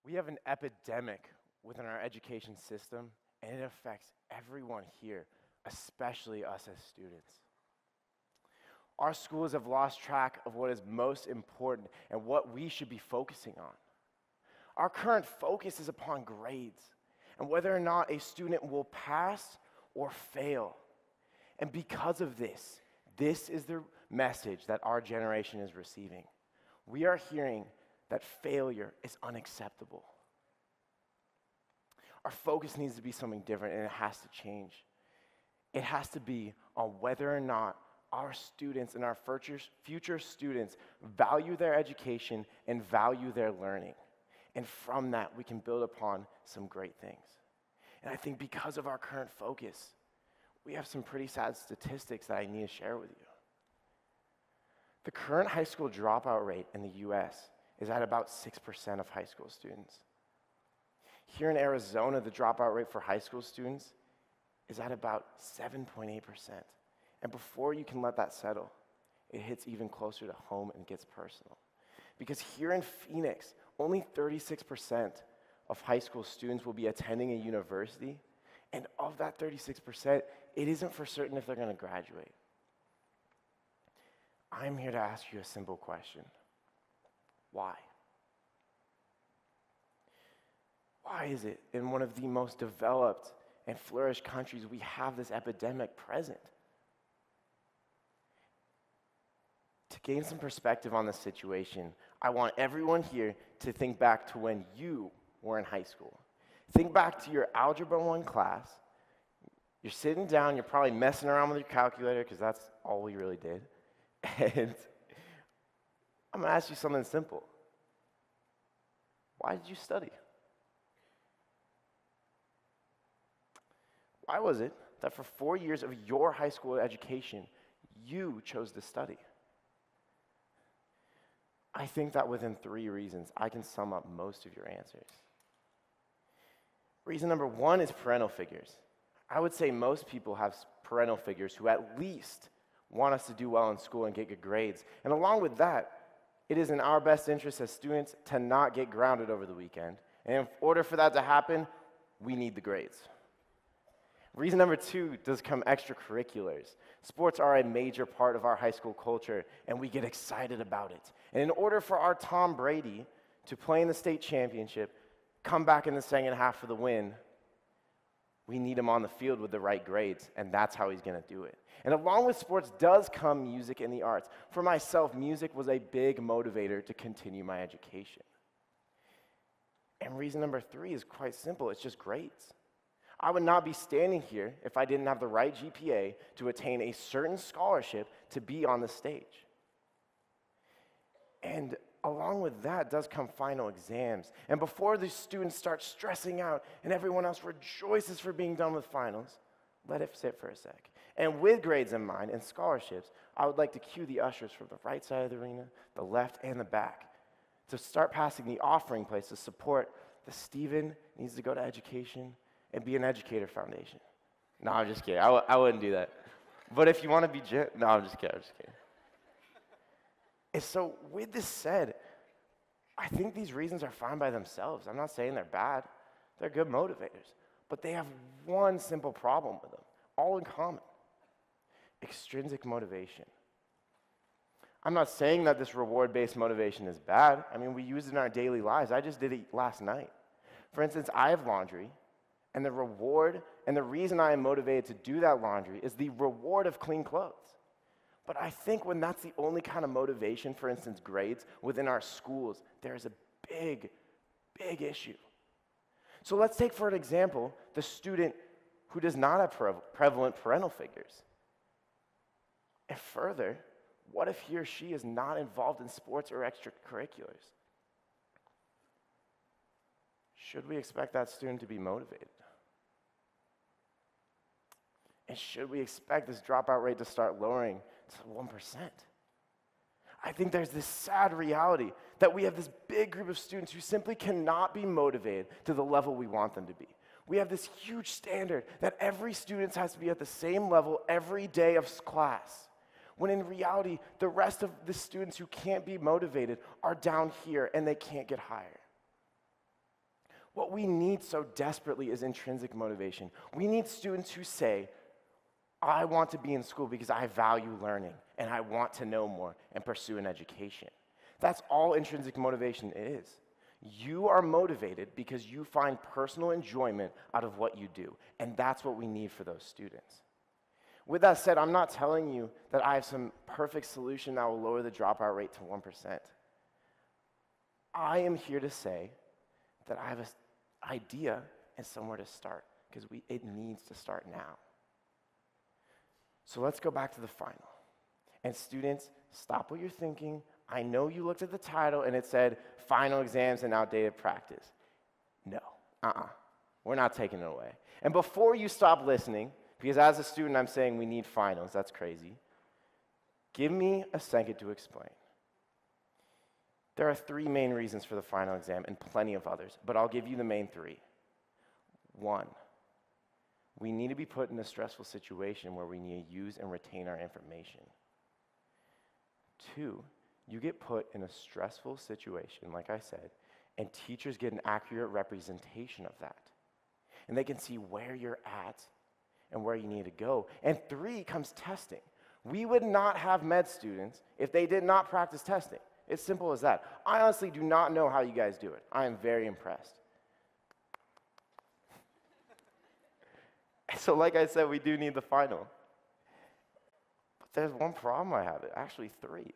We have an epidemic within our education system, and it affects everyone here, especially us as students. Our schools have lost track of what is most important and what we should be focusing on. Our current focus is upon grades and whether or not a student will pass or fail. And because of this, this is the message that our generation is receiving. We are hearing that failure is unacceptable. Our focus needs to be something different, and it has to change. It has to be on whether or not our students and our future students value their education and value their learning. And from that, we can build upon some great things. And I think because of our current focus, we have some pretty sad statistics that I need to share with you. The current high school dropout rate in the US is at about 6% of high school students. Here in Arizona, the dropout rate for high school students is at about 7.8%. And before you can let that settle, it hits even closer to home and gets personal. Because here in Phoenix, only 36% of high school students will be attending a university, and of that 36%, it isn't for certain if they're going to graduate. I'm here to ask you a simple question. Why? Why is it in one of the most developed and flourished countries we have this epidemic present? To gain some perspective on the situation, I want everyone here to think back to when you were in high school. Think back to your Algebra 1 class. You're sitting down, you're probably messing around with your calculator because that's all we really did. And I'm going to ask you something simple. Why did you study? Why was it that for 4 years of your high school education, you chose to study? I think that within 3 reasons, I can sum up most of your answers. Reason number 1 is parental figures. I would say most people have parental figures who at least want us to do well in school and get good grades. And along with that, it is in our best interest as students to not get grounded over the weekend. And in order for that to happen, we need the grades. Reason number 2 does come extracurriculars. Sports are a major part of our high school culture, and we get excited about it. And in order for our Tom Brady to play in the state championship, come back in the second half for the win, we need him on the field with the right grades, and that's how he's going to do it. And along with sports does come music and the arts. For myself, music was a big motivator to continue my education. And reason number 3 is quite simple. It's just grades. I would not be standing here if I didn't have the right GPA to attain a certain scholarship to be on the stage. And along with that does come final exams. And before the students start stressing out and everyone else rejoices for being done with finals, let it sit for a sec. And with grades in mind and scholarships, I would like to cue the ushers from the right side of the arena, the left and the back, to start passing the offering plates to support the Stephen Needs to Go to Education and Be an Educator Foundation. No, I'm just kidding. I wouldn't do that. But if you want to be no, I'm just kidding. And so with this said, I think these reasons are fine by themselves. I'm not saying they're bad. They're good motivators. But they have one simple problem with them, all in common: extrinsic motivation. I'm not saying that this reward-based motivation is bad. I mean, we use it in our daily lives. I just did it last night. For instance, I have laundry, and the reward and the reason I am motivated to do that laundry is the reward of clean clothes. But I think when that's the only kind of motivation, for instance, grades, within our schools, there's a big, big issue. So let's take, for an example, the student who does not have prevalent parental figures. And further, what if he or she is not involved in sports or extracurriculars? Should we expect that student to be motivated? And should we expect this dropout rate to start lowering to 1%? I think there's this sad reality that we have this big group of students who simply cannot be motivated to the level we want them to be. We have this huge standard that every student has to be at the same level every day of class, when in reality, the rest of the students who can't be motivated are down here and they can't get higher. What we need so desperately is intrinsic motivation. We need students who say, I want to be in school because I value learning and I want to know more and pursue an education. That's all intrinsic motivation is. You are motivated because you find personal enjoyment out of what you do, and that's what we need for those students. With that said, I'm not telling you that I have some perfect solution that will lower the dropout rate to 1%. I am here to say that I have an idea and somewhere to start, because it needs to start now. So let's go back to the final. And students, stop what you're thinking. I know you looked at the title and it said, final exams and outdated practice. No, we're not taking it away. And before you stop listening, because as a student I'm saying we need finals, that's crazy, give me a second to explain. There are 3 main reasons for the final exam and plenty of others, but I'll give you the main 3. 1, we need to be put in a stressful situation where we need to use and retain our information. 2, you get put in a stressful situation, like I said, and teachers get an accurate representation of that. And they can see where you're at and where you need to go. And 3 comes testing. We would not have med students if they did not practice testing. It's simple as that. I honestly do not know how you guys do it. I am very impressed. So like I said, we do need the final. But there's one problem I have, actually 3.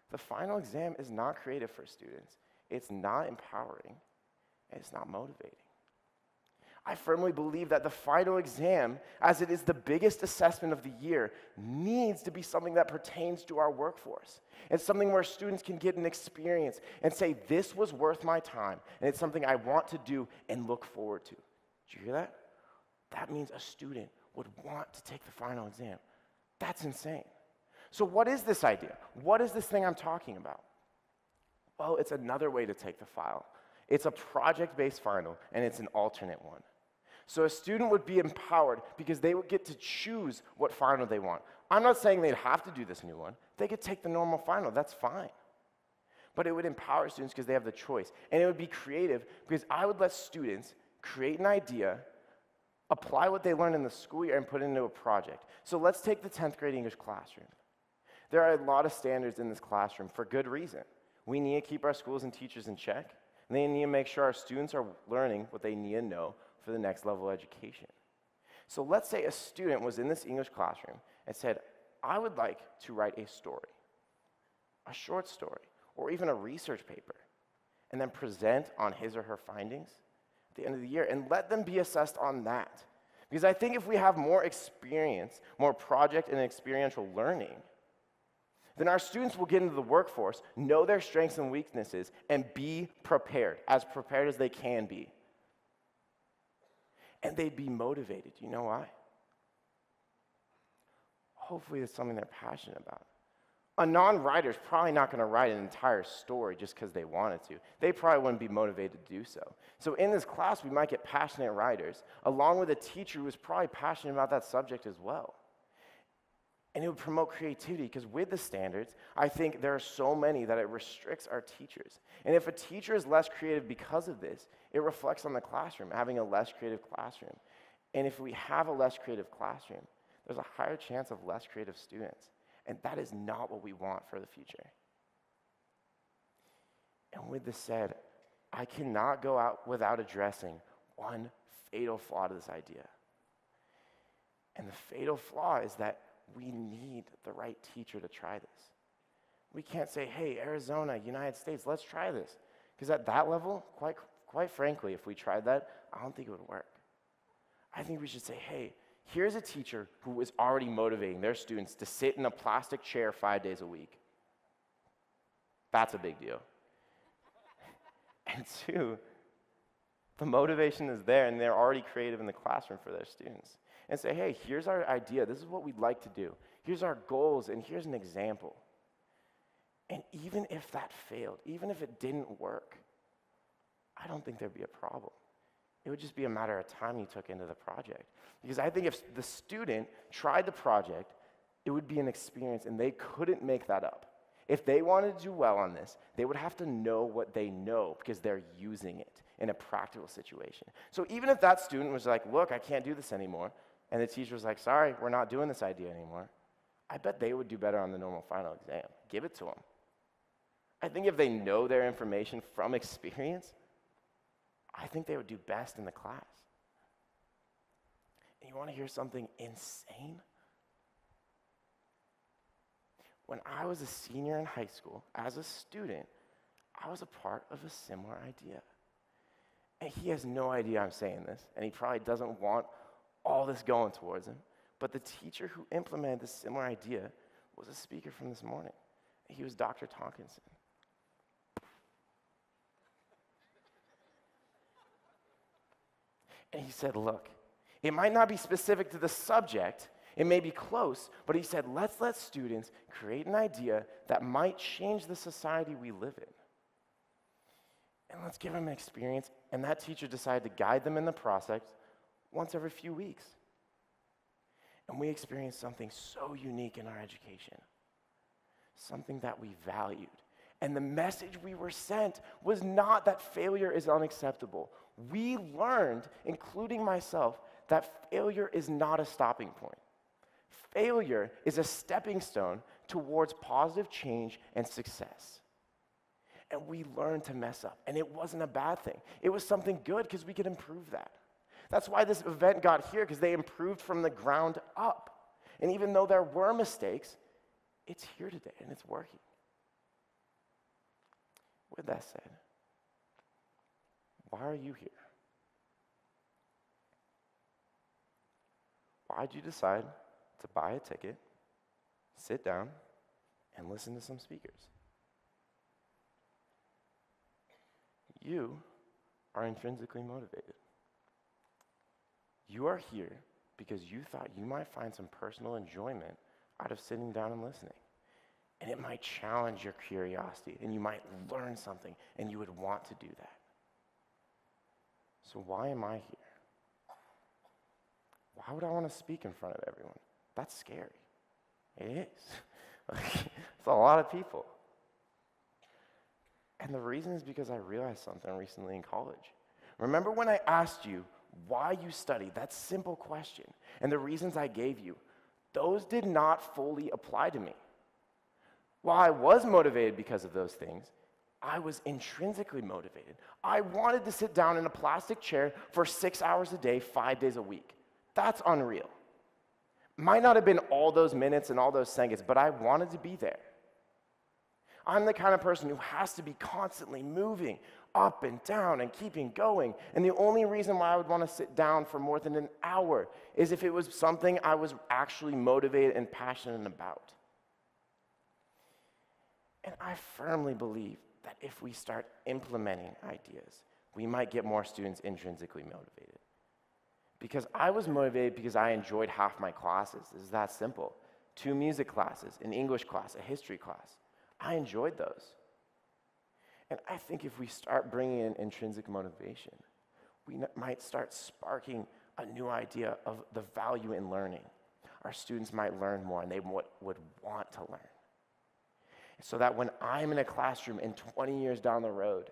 The final exam is not creative for students. It's not empowering, and it's not motivating. I firmly believe that the final exam, as it is the biggest assessment of the year, needs to be something that pertains to our workforce. It's something where students can get an experience and say, this was worth my time, and it's something I want to do and look forward to. Did you hear that? That means a student would want to take the final exam. That's insane. So what is this idea? What is this thing I'm talking about? Well, it's another way to take the file. It's a project-based final, and it's an alternate one. So a student would be empowered because they would get to choose what final they want. I'm not saying they'd have to do this new one. They could take the normal final. That's fine. But it would empower students because they have the choice. And it would be creative because I would let students create an idea, apply what they learned in the school year, and put it into a project. So let's take the 10th grade English classroom. There are a lot of standards in this classroom for good reason. We need to keep our schools and teachers in check, and they need to make sure our students are learning what they need to know for the next level of education. So let's say a student was in this English classroom and said, I would like to write a story, a short story, or even a research paper, and then present on his or her findings at the end of the year, and let them be assessed on that. Because I think if we have more experience, more project and experiential learning, then our students will get into the workforce, know their strengths and weaknesses, and be prepared as they can be. And they'd be motivated. You know why? Hopefully it's something they're passionate about. A non-writer is probably not going to write an entire story just because they wanted to. They probably wouldn't be motivated to do so. So in this class, we might get passionate writers, along with a teacher who is probably passionate about that subject as well. And it would promote creativity, because with the standards, I think there are so many that it restricts our teachers. And if a teacher is less creative because of this, it reflects on the classroom, having a less creative classroom. And if we have a less creative classroom, there's a higher chance of less creative students. And that is not what we want for the future. And with this said, I cannot go out without addressing one fatal flaw to this idea. And the fatal flaw is that we need the right teacher to try this. We can't say, hey, Arizona, United States, let's try this. Because at that level, quite frankly, if we tried that, I don't think it would work. I think we should say, hey, here's a teacher who is already motivating their students to sit in a plastic chair 5 days a week. That's a big deal. And 2, the motivation is there, and they're already creative in the classroom for their students. And say, hey, here's our idea. This is what we'd like to do. Here's our goals, and here's an example. And even if that failed, even if it didn't work, I don't think there'd be a problem. It would just be a matter of time you took into the project. Because I think if the student tried the project, it would be an experience, and they couldn't make that up. If they wanted to do well on this, they would have to know what they know because they're using it in a practical situation. So even if that student was like, look, I can't do this anymore, and the teacher was like, sorry, we're not doing this idea anymore, I bet they would do better on the normal final exam. Give it to them. I think if they know their information from experience, I think they would do best in the class. And you want to hear something insane? When I was a senior in high school, as a student, I was a part of a similar idea. And he has no idea I'm saying this, and he probably doesn't want all this going towards him. But the teacher who implemented this similar idea was a speaker from this morning. He was Dr. Tonkinson. And he said, look, it might not be specific to the subject, it may be close, but he said, let's let students create an idea that might change the society we live in. And let's give them an experience, and that teacher decided to guide them in the process once every few weeks. And we experienced something so unique in our education, something that we valued. And the message we were sent was not that failure is unacceptable. We learned, including myself, that failure is not a stopping point. Failure is a stepping stone towards positive change and success. And we learned to mess up, and it wasn't a bad thing. It was something good because we could improve that. That's why this event got here, because they improved from the ground up. And even though there were mistakes, it's here today, and it's working. With that said, why are you here? Why'd you decide to buy a ticket, sit down, and listen to some speakers? You are intrinsically motivated. You are here because you thought you might find some personal enjoyment out of sitting down and listening. And it might challenge your curiosity, and you might learn something, and you would want to do that. So why am I here? Why would I want to speak in front of everyone? That's scary. It is. It's a lot of people. And the reason is because I realized something recently in college. Remember when I asked you why you studied? That simple question. And the reasons I gave you, those did not fully apply to me. While I was motivated because of those things, I was intrinsically motivated. I wanted to sit down in a plastic chair for 6 hours a day, 5 days a week. That's unreal. Might not have been all those minutes and all those seconds, but I wanted to be there. I'm the kind of person who has to be constantly moving up and down and keeping going. And the only reason why I would want to sit down for more than an hour is if it was something I was actually motivated and passionate about. And I firmly believe that if we start implementing ideas, we might get more students intrinsically motivated. Because I was motivated because I enjoyed half my classes. It's that simple. 2 music classes, an English class, a history class. I enjoyed those. And I think if we start bringing in intrinsic motivation, we might start sparking a new idea of the value in learning. Our students might learn more, and they would want to learn. So that when I'm in a classroom in 20 years down the road,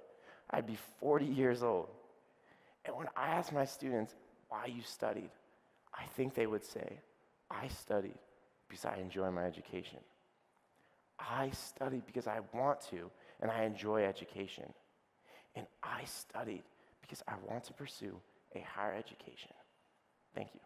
I'd be 40 years old. And when I ask my students why you studied, I think they would say, I studied because I enjoy my education. I studied because I want to, and I enjoy education. And I studied because I want to pursue a higher education. Thank you.